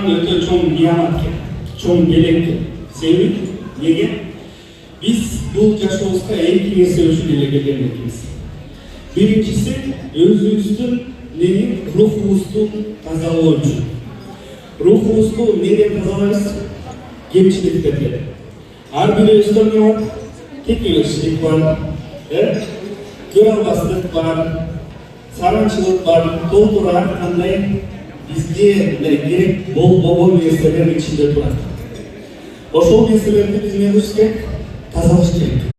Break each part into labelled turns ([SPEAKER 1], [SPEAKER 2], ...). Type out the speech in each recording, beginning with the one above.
[SPEAKER 1] Кыргызстан өтө чоң ниямат экен, чоң белек экен. Себеби неге? Биз бул жашообузга эки нерсе үчүн эле келген экенбиз. Биринчиси өзүбүздүн рухубузду тазалоо үчүн. Рухубузду неден тазалайбыз? Кемчиликтерден. Ар бирибизде эмне бар? Текеберчилик бар, көрө албастык бар, саранчылык бар, толтура кандай бизге керек болбогон нерселер ичинде турат. Ошол нерселерди биз эмне кылыш керек? Тазалаш керек.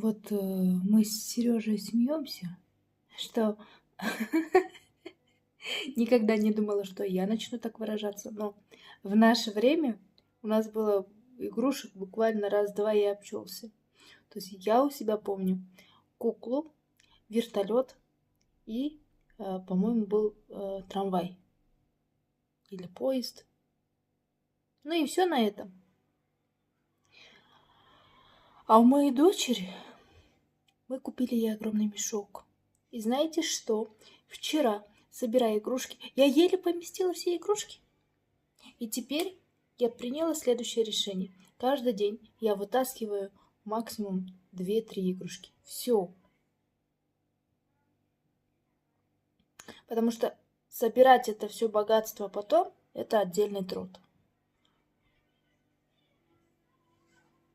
[SPEAKER 2] Вот мы с Сережей смеемся, что никогда не думала, что я начну так выражаться, но в наше время у нас было игрушек буквально раз-два и обчелся. То есть я у себя помню куклу, вертолет и, по-моему, был трамвай или поезд. Ну и все на этом. А у моей дочери мы купили ей огромный мешок. И знаете что? Вчера, собирая игрушки, я еле поместила все игрушки. И теперь я приняла следующее решение. Каждый день я вытаскиваю максимум 2-3 игрушки. Все. Потому что собирать это все богатство потом, это отдельный труд.